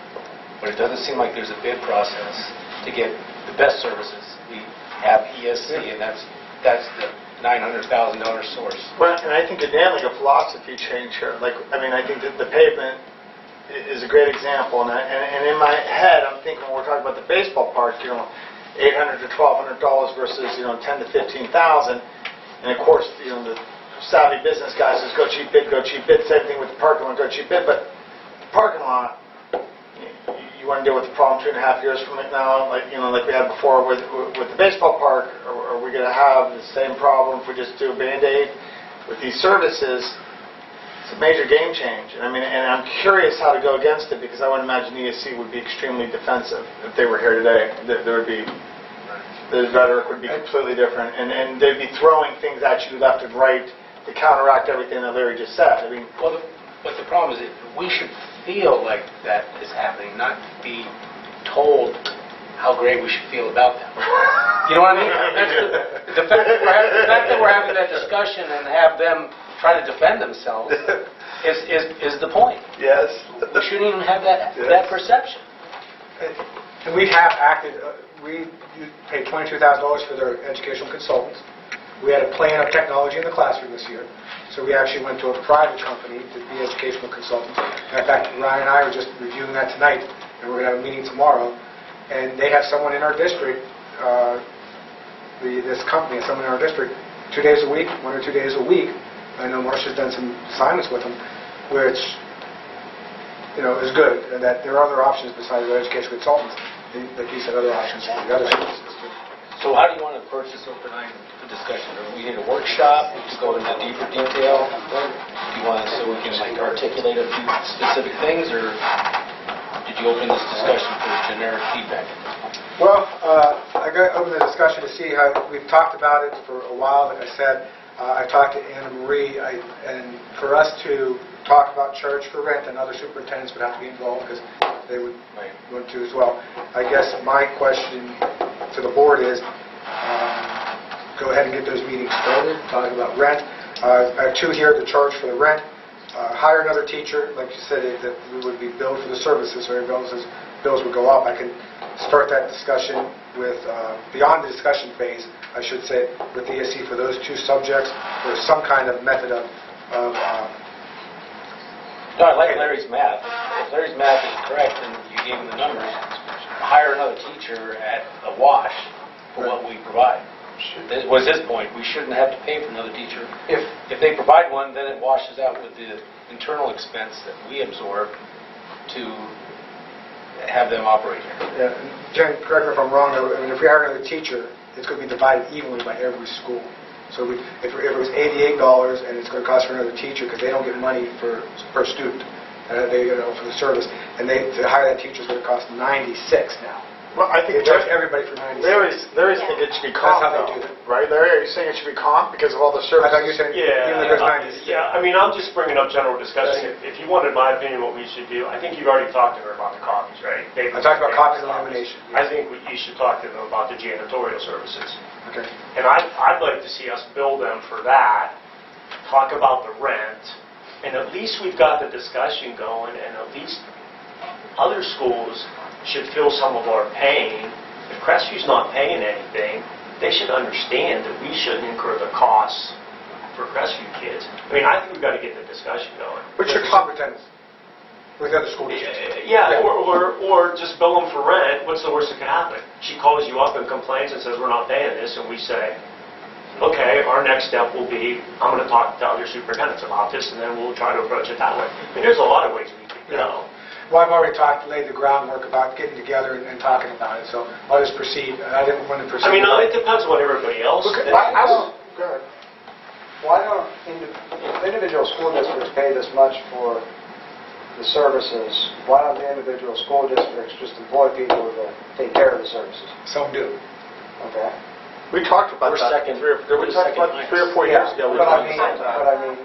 But it doesn't seem like there's a bid process to get the best services. We have ESC, and that's the $900,000 source. Well, and I think, again, like a philosophy change here. I think that the pavement is a great example. And in my head, I'm thinking when we're talking about the baseball park, $800 to $1,200 versus, $10,000 to $15,000. And of course, the savvy business guy says, go cheap bid, go cheap bid. Same thing with the parking lot, go cheap bid. But the parking lot, you want to deal with the problem 2.5 years from it now, like we had before with the baseball park. Or are we going to have the same problem if we just do a Band-Aid with these services? It's a major game change. And I'm curious how to go against it, because I would imagine ESC would be extremely defensive if they were here today. There would be, the rhetoric would be completely different, and they'd be throwing things at you left and right to counteract everything that Larry just said. But the problem is that we should feel like that is happening, not be told how great we should feel about them. You know what I mean? The fact that we're having that discussion and have them try to defend themselves is the point. Yes. We shouldn't even have that perception. And we have acted, we paid $22,000 for their educational consultants. We had a plan of technology in the classroom this year. So we actually went to a private company to be educational consultants. In fact, Ryan and I were just reviewing that tonight, and we're going to have a meeting tomorrow. And they have someone in our district, this company has someone in our district 2 days a week, 1 or 2 days a week. I know Marcia's done some assignments with them, which is good. And that there are other options besides the educational consultants. Like you said, other options for the other services too. So how do you want to approach this overnight, the discussion? Do we need a workshop to go into deeper detail? Do you want so we can like articulate a few specific things, or did you open this discussion for generic feedback? Well, I got to open the discussion to see how we've talked about it for a while. Like I said, I talked to Anna Marie, and for us to talk about charge for rent, and other superintendents would have to be involved because they would want to as well. I guess my question to the board is, go ahead and get those meetings started, talking about rent. I have two here, the charge for the rent. Hire another teacher, like you said, that we would be billed for the services, so everyone else's bills would go up. I can start that discussion with, beyond the discussion phase, I should say, with the ESC for those two subjects, or some kind of method of No, I like Larry's math. If Larry's math is correct, and you gave him the numbers, hire another teacher at a wash for what we provide. This was his point. We shouldn't have to pay for another teacher. If they provide one, then it washes out with the internal expense that we absorb to have them operate here. Yeah, Jen, correct me if I'm wrong, I mean, if we hire another teacher, it's going to be divided evenly by every school. So if it was $88 and it's going to cost for another teacher because they don't get money per student, for the service, and to hire that teacher is going to cost $96 now. Well, I think They charge everybody for $96. Larry's think it should be comp, That's how they do it. right? Larry, are you saying it should be comp because of all the services? I thought you said even though there's 96. Yeah, I mean, I'm just bringing up general discussion. If you wanted my opinion what we should do, I think you've already talked to her about the copies, right? I talked about copies and elimination. I think you should talk to them about the janitorial services. Okay. And I'd like to see us bill them for that, talk about the rent, and at least we've got the discussion going, and at least other schools should feel some of our pain. If Crestvew's not paying anything, they should understand that we shouldn't incur the costs for Crestview kids. I mean, I think we've got to get the discussion going. What's your competence with the other school districts? Yeah, or just bill them for rent. What's the worst that can happen? She calls you up and complains and says, we're not paying this, and we say, okay, our next step will be, I'm going to talk to other superintendents about this, and then we'll try to approach it that way. I mean, there's a lot of ways we could go. Well, I've already laid the groundwork about getting together and talking about it, so I'll just proceed. I didn't want to proceed. I mean, it depends on what everybody else thinks. Go ahead. Why don't individual school districts pay this much for the services? Why don't the individual school districts just employ people to take care of the services? Some do. Okay. We talked about We're that second. we talked about Second 3 or 4 years ago. But I mean,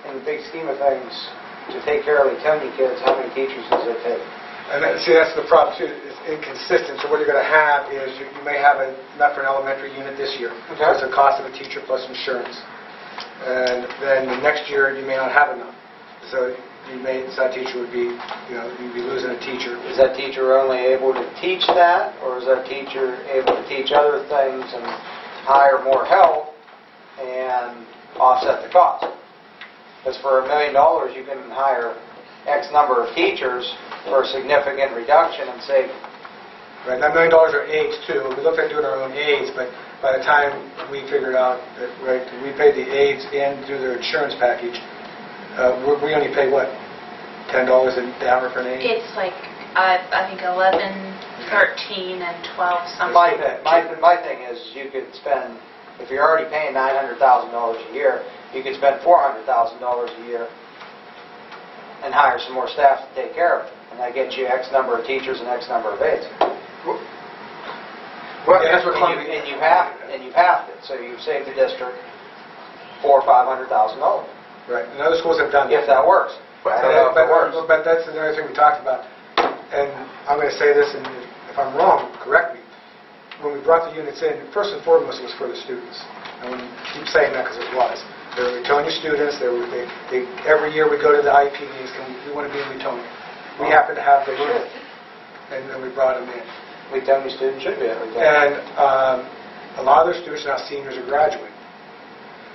in the big scheme of things, to take care of Leetonia kids, how many teachers does it take? And see, that's the problem too. It's inconsistent. So what you're going to have is you may have enough for an elementary unit this year. Okay. So it's the cost of a teacher plus insurance. And then the next year you may not have enough. So that teacher would be, you'd be losing a teacher. Is that teacher only able to teach that, or is that teacher able to teach other things and hire more help and offset the cost? Because for $1 million, you can hire X number of teachers for a significant reduction and save. Right, that $1 million are aides too. We looked at doing our own aides, but by the time we figured out that we paid the aides and do their insurance package, we only pay what? $10 an hour for an aide? It's like, I think 11, 13, and 12 something. My thing is, you could spend, if you're already paying $900,000 a year, you could spend $400,000 a year and hire some more staff to take care of it. And that gets you X number of teachers and X number of aides. Well, that's what And you've halved it, so you've saved the district $400,000 or $500,000. Right, and other schools have done that. If that works. I don't know if it works. But that's another thing we talked about. And I'm going to say this, and if I'm wrong, correct me. When we brought the units in, first and foremost, it was for the students. And we keep saying that because it was. They were Leetonia students. Every year we go to the IEP meetings, we want to be in Leetonia. We happen to have the room, and then we brought them in. Leetonia students should be at Leetonia. And a lot of their students are now seniors or graduating.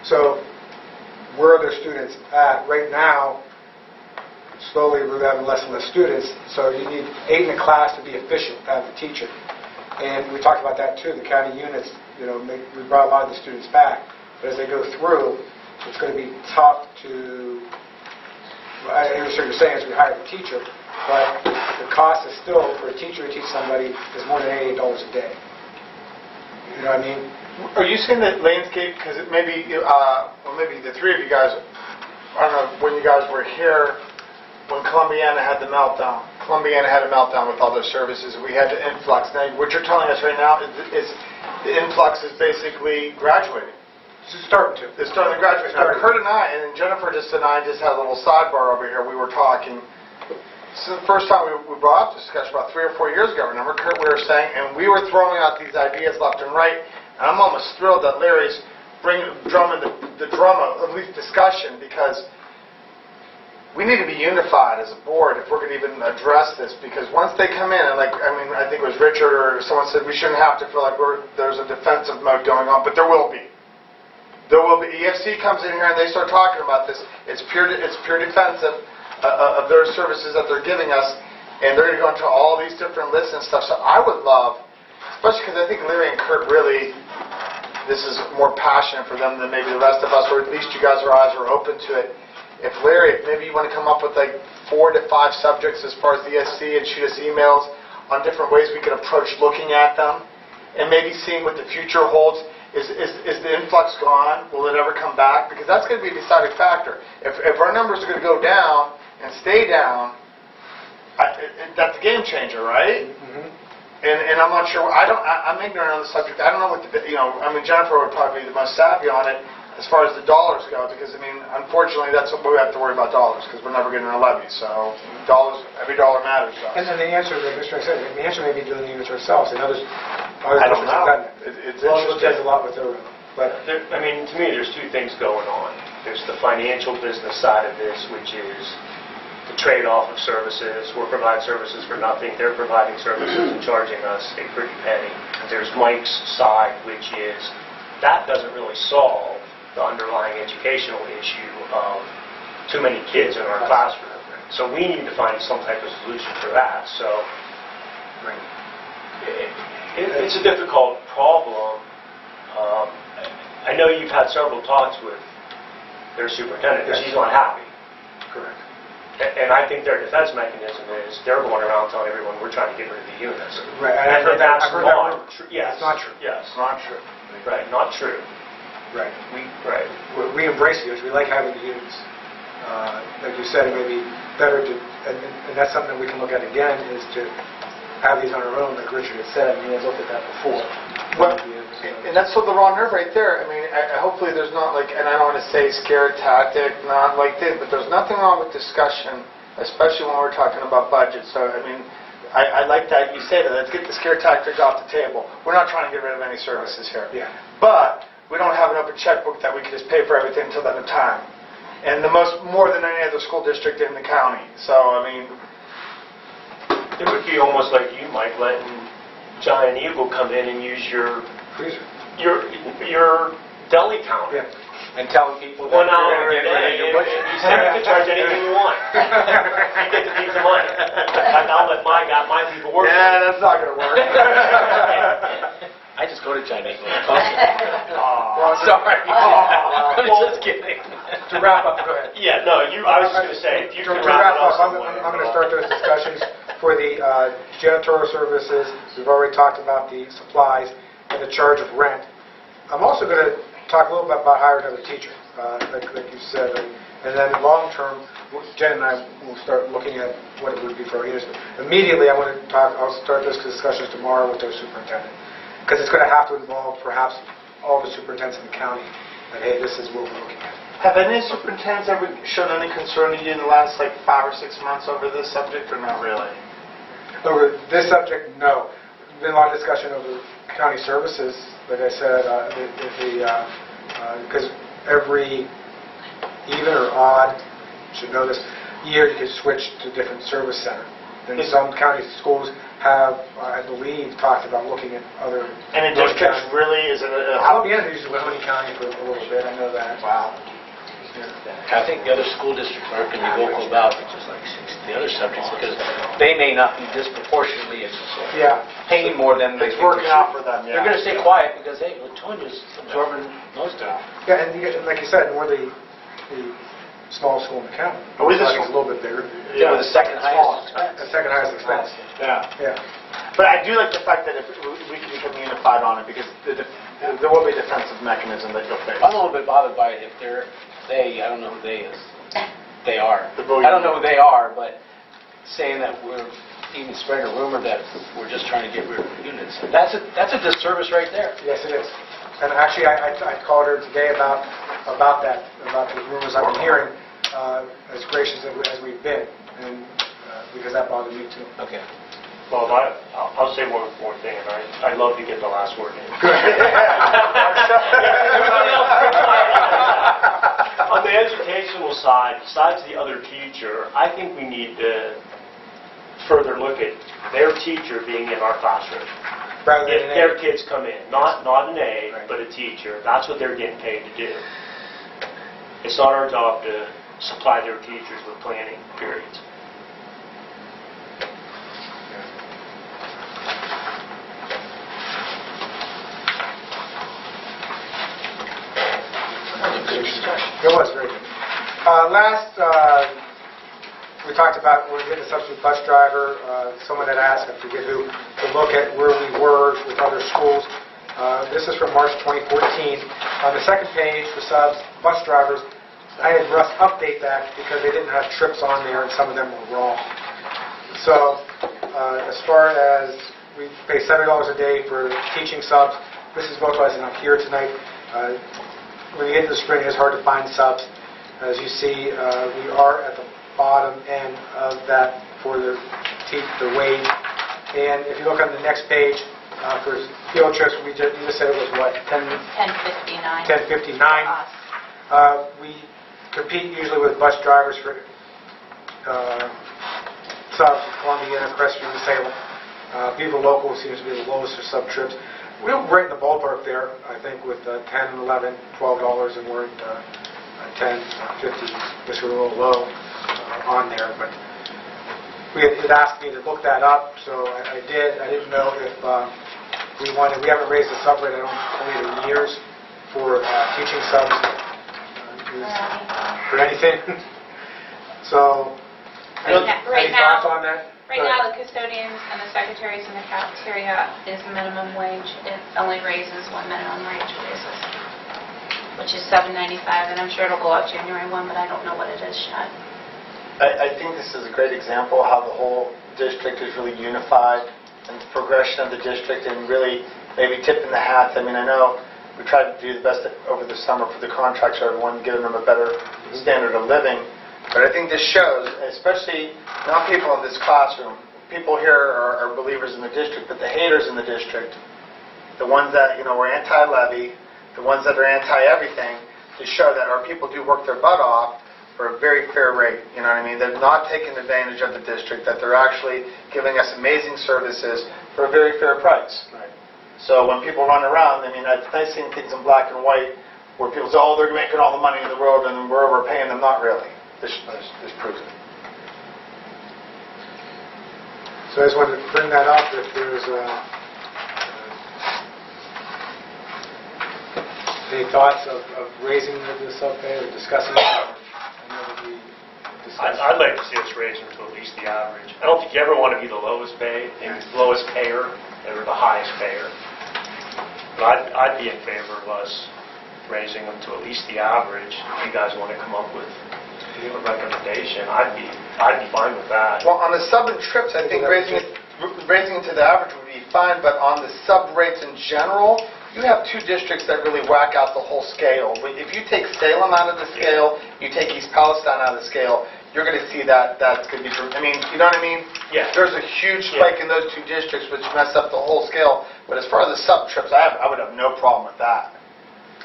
So where are their students at? Right now, slowly we're having less and less students, so you need 8 in a class to be efficient as a teacher. And we talked about that too, the county units, we brought a lot of the students back, but as they go through, it's going to be tough to, I understand what you're saying as we hire the teacher, but the cost is still, for a teacher to teach somebody, is more than $88 a day. You know what I mean? Are you saying that landscape, because it maybe, well, maybe the three of you guys, I don't know, when you guys were here, when Columbiana had the meltdown. Columbiana had a meltdown with all their services. We had the influx. Now, what you're telling us right now is the influx is basically graduating. It's starting to. They're starting to graduate. Now, Kurt and I, and Jennifer and I just had a little sidebar over here. We were talking. This is the first time we brought up this discussion about 3 or 4 years ago. Remember, Kurt, we were saying, and we were throwing out these ideas left and right. And I'm almost thrilled that Larry's drumming the drum of at least discussion, because we need to be unified as a board if we're going to even address this. Because once they come in, and I think it was Richard or someone said we shouldn't have to feel like there's a defensive mode going on, but there will be. There will be. EFC comes in here and they start talking about this. It's pure defensive of their services that they're giving us, and they're going to go into all these different lists and stuff. So I would love, especially because I think Larry and Kurt really, this is more passionate for them than maybe the rest of us, or at least you guys' eyes are open to it. If Larry, maybe you want to come up with like 4 to 5 subjects as far as the ESC and shoot us emails on different ways we can approach looking at them, and maybe seeing what the future holds. Is the influx gone? Will it ever come back? Because that's going to be a deciding factor. If our numbers are going to go down and stay down, that's a game changer, right? Mm-hmm. And I'm not sure. I'm ignorant on the subject. I don't know what Jennifer would probably be the most savvy on it as far as the dollars go, because unfortunately, that's what we have to worry about, dollars, because we're never getting a levy. So dollars, every dollar matters to us. And then the answer, like Mr. said, the answer may be doing the units ourselves. And others I don't know. It's It does interesting. a lot with their. But To me, there's 2 things going on. There's the financial business side of this, which is the trade-off of services. We're providing services for nothing. They're providing services and charging us a pretty penny. And there's Mike's side, which is that doesn't really solve the underlying educational issue of too many kids in our classroom. So we need to find some type of solution for that. So it's a difficult problem. I know you've had several talks with their superintendent, because she's not happy. correct. And I think their defense mechanism is they're going around telling everyone we're trying to get rid of the units. Right. And that's I've heard not that true. Yes. It's not true. Yes. It's not true. Right. Not true. Right. Right. We embrace the units. We like having the units. Like you said, it may be better to, and that's something that we can look at again, is to have these on our own, like Richard had said. We had looked at that before. Well, and that's the raw nerve right there. Hopefully there's not and I don't want to say scare tactic, not like this, but there's nothing wrong with discussion, especially when we're talking about budget. So, I like that you say that. Let's get the scare tactic off the table. We're not trying to get rid of any services here. Yeah. But we don't have an open checkbook that we can just pay for everything until the end of time. And more than any other school district in the county. So, It would be almost like you, Mike, letting Giant Eagle come in and use your Freezer. your deli counter. Yeah. And telling people that 1 hour you're a going to day, get rid of your budget. you can charge anything you want. You get to keep the money. I'll let my people work. Yeah, that's not going to work. I just go to China. Well, Sorry. I'm Well, just kidding. To wrap up, go ahead. Yeah, no, I was just going to say, if you To can wrap wrap it up up, somewhere. I'm going to start those discussions for the janitorial services. We've already talked about the supplies and the charge of rent. I'm also going to talk a little bit about hiring another teacher, like you said. And then long term, Jen and I will start looking at what it would be for our units. Immediately, I'll start those discussions tomorrow with their superintendent, because it's going to have to involve perhaps all the superintendents in the county, that, hey, this is what we're looking at. Have any superintendents ever shown any concern to you in the last 5 or 6 months over this subject, or not really? Over this subject, no. There's been a lot of discussion over county services, like I said, because every even or odd, you should know this, year you can switch to a different service center. And some county schools have, I believe, talked about looking at other... And it just gets really, is it a... Columbiana uses Leetonia County for a little bit, I know that. Wow. I think the other school districts aren't going to be vocal about the other subjects, because they may not be disproportionately paying more than they It's think working they out should. for them, yeah. They're going to stay quiet because, hey, Leetonia's absorbing most of it. Yeah, and like you said, more the smallest school in the county. Are we the It's a little bit bigger. Yeah, with the second highest expense. The second highest expense. Yeah. Yeah. But I do like the fact that if we can become unified on it, because there will be a defensive mechanism that you'll face. I'm a little bit bothered by it if they're, I don't know who they is. They are. The bully. I don't know who they are, but saying that we're even spreading a rumor that we're just trying to get rid of units. That's a disservice right there. Yes, it is. And actually, I called her today about that, about the rumors I've been hearing, as gracious as we've been, and because that bothered me too. Okay. Well, I'll say one more thing, and I'd love to get the last word in. On the educational side, besides the other teacher, I think we need to further look at their teacher being in our classroom. Rather than If an their A. kids come in, not an aide, Right. but a teacher, that's what they're getting paid to do. It's not our job to supply their teachers with planning periods. It was very good. Last, we talked about we're getting a substitute bus driver. Someone had asked, I forget who, to look at where we were with other schools. This is from March 2014. On the second page for subs, bus drivers, I had Russ update that because they didn't have trips on there and some of them were wrong. So as far as we pay $70 a day for teaching subs, Mrs. Botois is not here tonight. When you get into the spring, it's hard to find subs. As you see, we are at the bottom end of that for the wage. And if you look on the next page, for field trips, you just said it was what, 10:59. 10:59. We compete usually with bus drivers for subs, Columbia, Crestview, Salem. Beaver Local seems to be the lowest for sub trips. We're right in the ballpark there, I think, with $10, $11, $12, and we're at $10, $50, just a little low on there. But it asked me to look that up, so I did. I didn't know if we haven't raised the sub rate, I don't believe, in years for teaching subs for anything. So, Right any now- thoughts on that? Right now, the custodians and the secretaries in the cafeteria is minimum wage. It only raises one minimum wage raises, which is $7.95, and I'm sure it'll go up January 1, but I don't know what it is yet. I think this is a great example of how the whole district is really unified and the progression of the district and really maybe tipping the hats. I mean, I know we tried to do the best over the summer for the contracts for everyone, giving them a better standard of living. But I think this shows, especially not people in this classroom, people here are believers in the district, but the haters in the district, the ones that, were anti-levy, the ones that are anti-everything, to show that our people do work their butt off for a very fair rate. You know what I mean? They're not taking advantage of the district, that they're actually giving us amazing services for a very fair price. Right. So when people run around, I mean, it's nice seeing things in black and white where people say, oh, they're making all the money in the world and we're overpaying them. Not really. This proves it. So I just wanted to bring that up, if there's any thoughts of raising the sub-pay or discussing it. I know that we discussed. I'd like to see us raise them to at least the average. I don't think you ever want to be the lowest paid, maybe the lowest payer, or the highest payer. But I'd be in favor of us raising them to at least the average. If you guys want to come up with a recommendation, I'd be fine with that. Well, on the sub and trips, I think raising it to the average would be fine, but on the sub rates in general, you have two districts that really whack out the whole scale. If you take Salem out of the scale, you take East Palestine out of the scale, you're going to see that's going to be, I mean, you know what I mean? Yeah. There's a huge spike in those two districts, which mess up the whole scale. But as far as the sub trips, I would have no problem with that.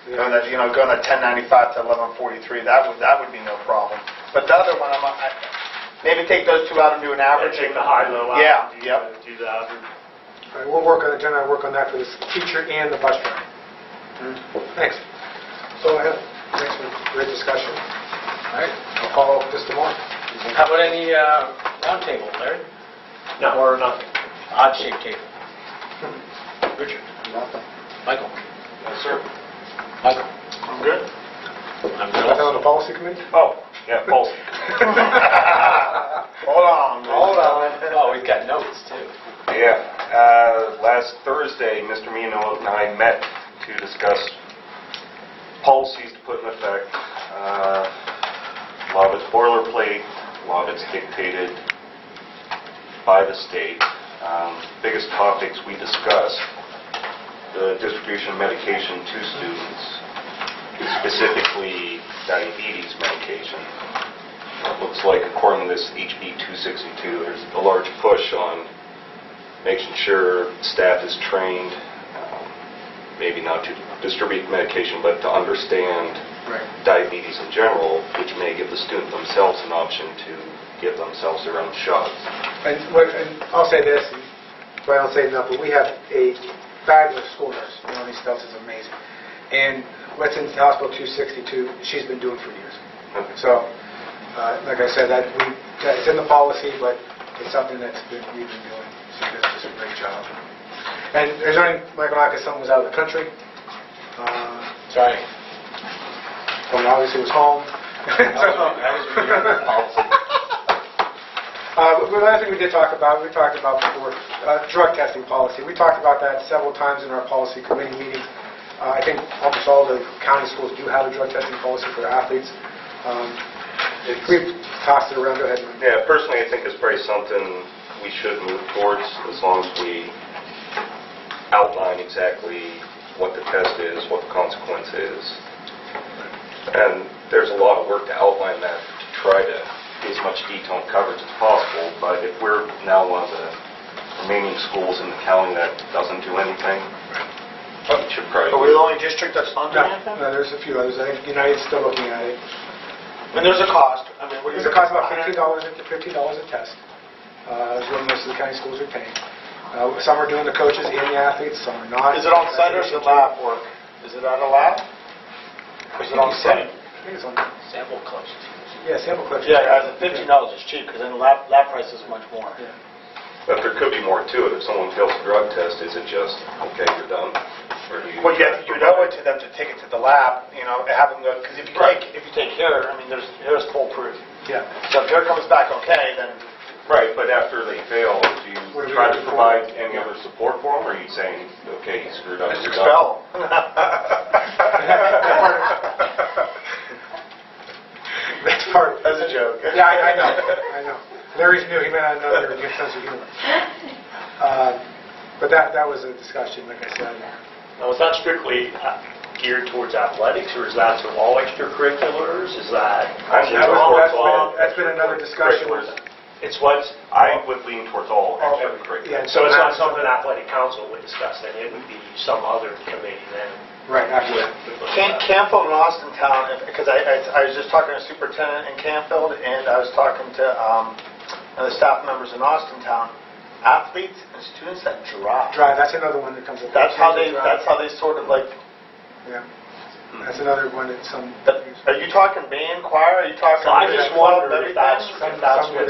Going to 1095 to 1143, that would be no problem. But the other one, maybe take those two out and do an average. Take the high-low out. Yeah, and do the average. All right, we'll work on it, Jen and I work on that for the teacher and the bus driver. Thanks. So I have, thanks for the great discussion. All right, I'll follow up this tomorrow. How about any round table, Larry? No, or nothing. Odd-shaped table. Richard? Nothing. Michael? Yes, sir. Michael? I'm good. I'm Nothing on the policy committee? Oh, Yeah, Paul's. Hold on. Oh, we've got notes, too. Yeah. Last Thursday, Mr. Mino and I met to discuss policies to put in effect. A lot of it's boilerplate, a lot of it's dictated by the state. Biggest topics we discussed, the distribution of medication to students, specifically diabetes medication. It looks like, according to this HB 262, there's a large push on making sure staff is trained, maybe not to distribute medication, but to understand diabetes in general, which may give the student themselves an option to give themselves their own shots. And I'll say this, but I don't say enough, but we have a fabulous school nurse. Melanie Stubbs is amazing. And what's in Hospital 262, she's been doing for years. Okay. So, like I said, it's in the policy, but it's something we've been doing. She does just a great job. And there's only, like someone was out of the country. Sorry. Someone obviously was home. The other thing we talked about before, drug testing policy. We talked about that several times in our policy committee meetings. I think almost all the county schools do have a drug testing policy for their athletes. We've tossed it around. Go ahead. Yeah, personally, I think it's probably something we should move towards, as long as we outline exactly what the test is, what the consequence is. And there's a lot of work to outline that, to try to get as much detail and coverage as possible. But if we're now one of the remaining schools in the county that doesn't do anything, we should probably... Are we the only district that's not doing anything? No, there's a few others. I think United's still looking at it. And there's a cost. I mean, There's a cost about $15 a test. Is what most of the county schools are paying. Some are doing the coaches and the athletes, some are not. Is it on site or is it lab work? Is it at a lab? Or is it on site? I think it's on. Sample collection. Yeah, sample collection. Yeah, guys, at $15 is cheap because then the lab price is much more. Yeah. But there could be more to it. If someone fails a drug test, is it just, okay, you're done? Or do you... Well, you have to owe it to them to take it to the lab, have them go, because if you take hair, I mean, hair's foolproof. Yeah. So if hair comes back okay, then... Right, but after they fail, do you What do we try do to for provide any other support for them, or are you saying, okay, he screwed up? Just you're done? expel. That's part of it. That's a joke. Yeah, I know. Larry's new. He may not know their good sense of humor. But that was a discussion, like I said. Now, is that strictly geared towards athletics, or is that to all extracurriculars? Is that... That's been another discussion. It's what... I would lean towards all extracurriculars. Yeah, So it's not something athletic council would discuss, then it would be some other committee then. Right, after that. Canfield and Austintown, because I was just talking to a superintendent in Canfield, and I was talking to the staff members in Austintown. Athletes and students that drive. That's another one that comes up. That's how they sort of like... Yeah. That's another one that some... Are you talking band, choir? Are you talking... So I just wondered if that's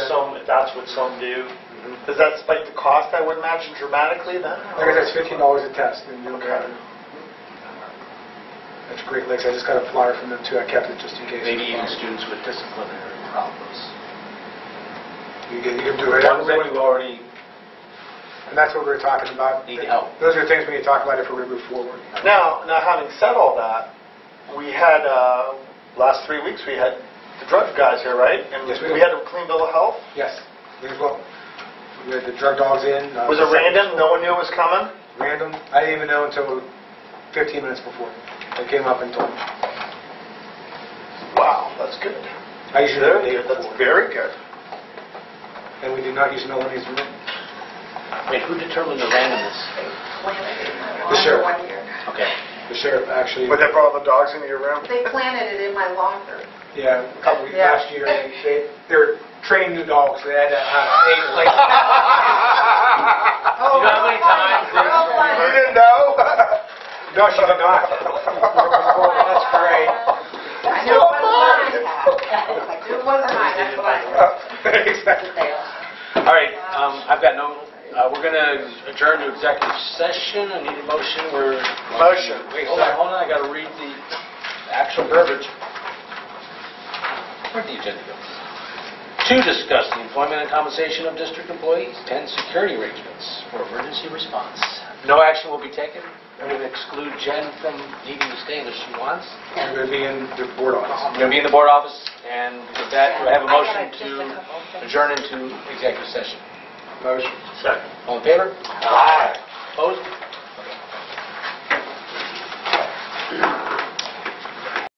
Some what some do. Does that spike the cost, I would imagine, dramatically then? Like I said, it's $15 a test, and you'll get it. That's Great Lakes. I just got a flyer from them too. I kept it just in case. Maybe even students with disciplinary problems. You can do it. Ones that you already And that's what we're talking about. need help. Those are things we need to talk about if we're going to move forward. Now, having said all that, we had, last 3 weeks, we had the drug guys here, right? And Yes, we we did. had a clean bill of health. Yes, we as well. We had the drug dogs in. Was it random? No one knew it was coming? Random. I didn't even know until 15 minutes before. They came up and told me. Wow, that's good. I usually know the Very day good. That's before. very good. And we did not use Melanie's room. Wait, who determined the randomness? The sheriff. Okay. The sheriff actually. But they brought all the dogs into your room? They planted it in my locker. Yeah, a couple weeks Yeah. last year. They're trained new dogs. They had to have 8 places. You know how many times You didn't know? No, she did not. That's great. I knew it wasn't mine. It wasn't mine, that's what I know. Exactly. All right, I've got no... we're going to adjourn to executive session. I need a motion. Motion. Wait, hold on. I got to read the actual verbiage. Where do you the agenda goes. 2, discuss the employment and compensation of district employees. 10, security arrangements for emergency response. No action will be taken. We're going to exclude Jen from needing to stay unless she wants. I'm going to be in the board office. I'm going to be in the board office, and with that, do I have a motion to adjourn into executive session? Motion. Second. All in favor? Aye. Opposed?